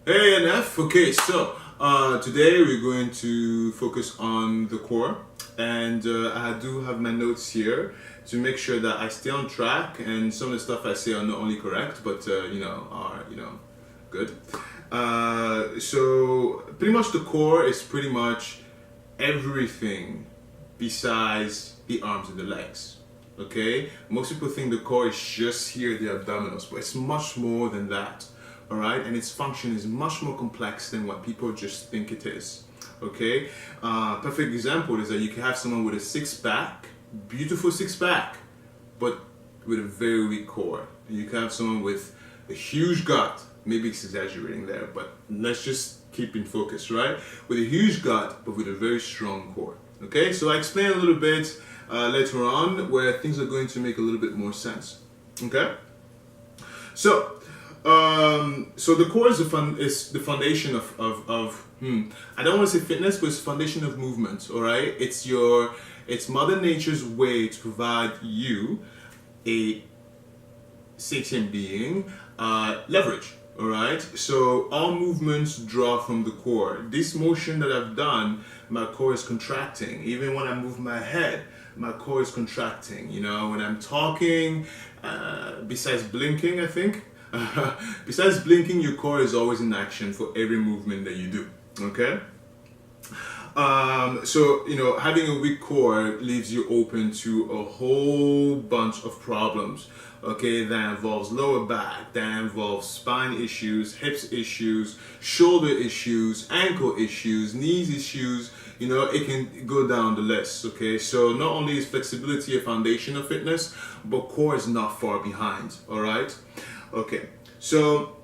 Hey aNF, okay, so today we're going to focus on the core, and I do have my notes here to make sure that I stay on track and some of the stuff I say are not only correct but are good. So pretty much the core is pretty much everything besides the arms and the legs. Okay, most people think the core is just here, the abdominals, but it's much more than that. All right, and its function is much more complex than what people just think it is. Okay, perfect example is that you can have someone with a six-pack, beautiful six-pack, but with a very weak core. And you can have someone with a huge gut, maybe it's exaggerating there, but let's just keep in focus, right? With a huge gut, but with a very strong core. Okay, so I explain a little bit later on where things are going to make a little bit more sense. Okay, so the core is the foundation of I don't want to say fitness, but it's the foundation of movement. All right, it's Mother Nature's way to provide you, a sentient being, leverage. All right, so all movements draw from the core. This motion that I've done, my core is contracting. Even when I move my head, my core is contracting. You know, when I'm talking, besides blinking, I think. Besides blinking, your core is always in action for every movement that you do. Okay. So having a weak core leaves you open to a whole bunch of problems. Okay, that involves lower back, that involves spine issues, hips issues, shoulder issues, ankle issues, knees issues. It can go down the list. Okay, so not only is flexibility a foundation of fitness, but core is not far behind. All right. Okay, so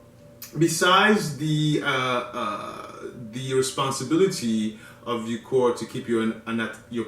besides the responsibility of your core to keep your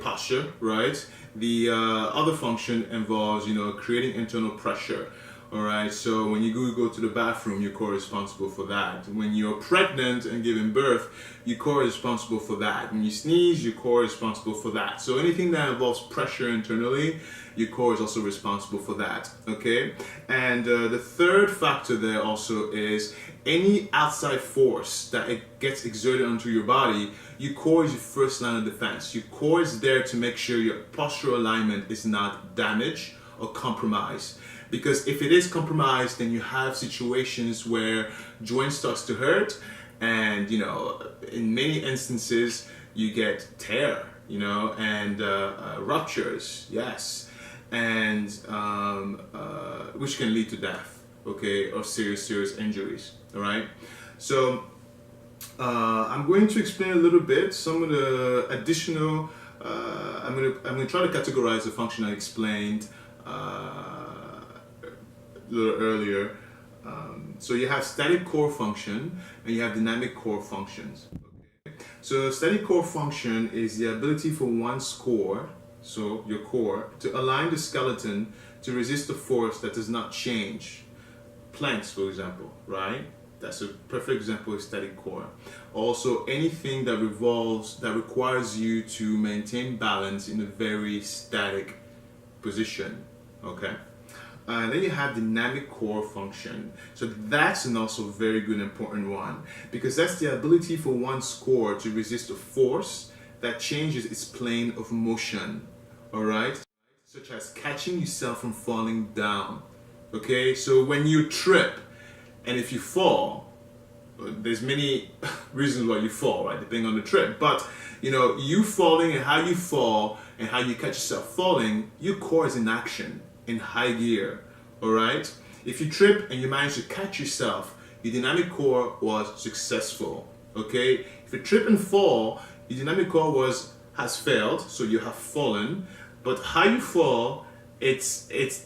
posture, right? The other function involves, creating internal pressure. All right, so when you go to the bathroom, your core is responsible for that. When you're pregnant and giving birth, your core is responsible for that. When you sneeze, your core is responsible for that. So anything that involves pressure internally, your core is also responsible for that. Okay, and the third factor there also is any outside force that it gets exerted onto your body, your core is your first line of defense. Your core is there to make sure your postural alignment is not damaged or compromised. Because if it is compromised, then you have situations where joint starts to hurt, and in many instances you get tear, and ruptures, yes, and which can lead to death, okay, or serious injuries. All right, so I'm going to explain a little bit some of the additional. I'm going to try to categorize the function I explained a little earlier. So you have static core function and you have dynamic core functions. Okay? So static core function is the ability for one's core, so your core, to align the skeleton to resist a force that does not change. Planks, for example, right? That's a perfect example of static core. Also, anything that requires you to maintain balance in a very static position. Okay. And then you have dynamic core function. So that's an also very good important one, because that's the ability for one's core to resist a force that changes its plane of motion. All right, such as catching yourself from falling down. Okay, so when you trip and if you fall, there's many reasons why you fall, right, depending on the trip, but you falling and how you fall and how you catch yourself falling, your core is in action, in high gear. All right, if you trip and you manage to catch yourself, your dynamic core was successful. Okay, if you trip and fall, your dynamic core has failed, so you have fallen. But how you fall, it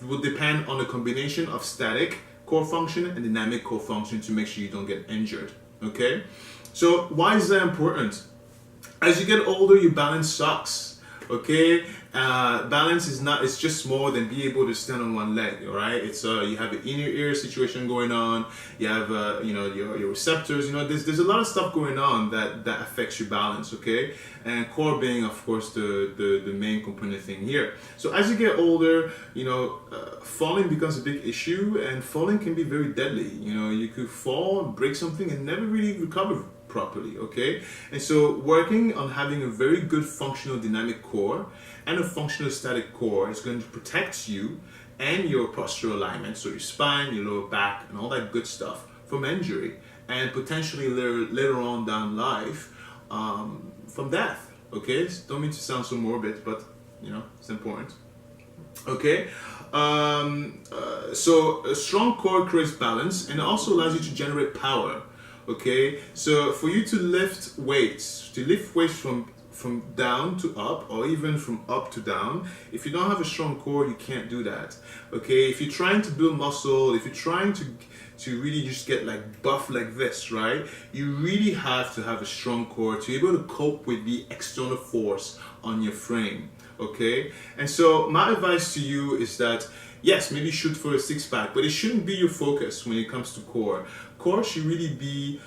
will depend on a combination of static core function and dynamic core function to make sure you don't get injured. Okay, so why is that important? As you get older, your balance sucks. Okay, balance is not, it's just more than be able to stand on one leg, all right? It's you have an inner ear situation going on, you have you know, your receptors, you know, there's a lot of stuff going on that affects your balance, okay? And core being, of course, the main component thing here. So as you get older, you know, falling becomes a big issue, and falling can be very deadly. You know, you could fall, break something, and never really recover properly, okay? And so working on having a very good functional dynamic core and a functional static core is going to protect you and your postural alignment, so your spine, your lower back, and all that good stuff from injury, and potentially later on down life, from death, okay? Don't mean to sound so morbid, but you know, it's important, okay? So a strong core creates balance and also allows you to generate power, okay? So for you to lift weights from down to up, or even from up to down, if you don't have a strong core, you can't do that, okay? If you're trying to build muscle, if you're trying to really just get like buff like this, right? You really have to have a strong core to be able to cope with the external force on your frame, okay? And so my advice to you is that, yes, maybe shoot for a six-pack, but it shouldn't be your focus when it comes to core. Core should really be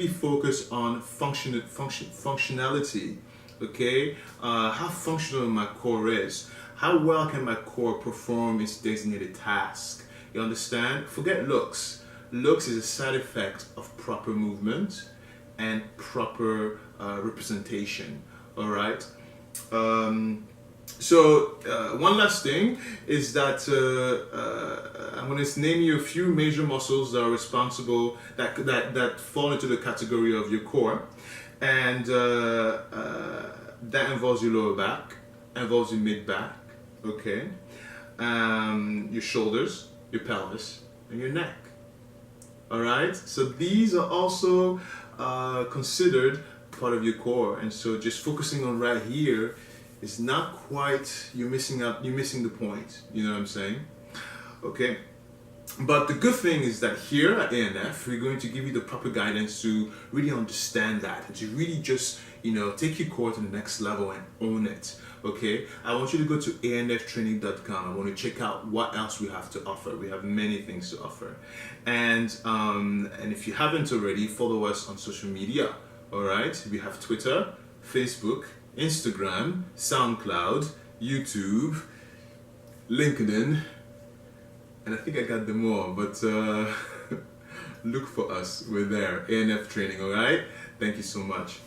focused on functionality, okay? How functional my core is. How well can my core perform its designated task? You understand? Forget looks. Looks is a side effect of proper movement and proper representation, all right? So one last thing is that I'm going to name you a few major muscles that are responsible, that fall into the category of your core, and that involves your lower back, involves your mid back, okay, your shoulders, your pelvis, and your neck. All right, so these are also considered part of your core, and so just focusing on right here is not quite, you're missing the point, you know what I'm saying? Okay, but the good thing is that here at aNF, we're going to give you the proper guidance to really understand that, and to really just, you know, take your core to the next level and own it. Okay, I want you to go to aNFtraining.com. I want to check out what else we have to offer. We have many things to offer, and if you haven't already, follow us on social media. All right, we have Twitter, Facebook, Instagram, SoundCloud, YouTube, LinkedIn, and I think I got them all, but look for us. We're there, aNFtraining, all right? Thank you so much.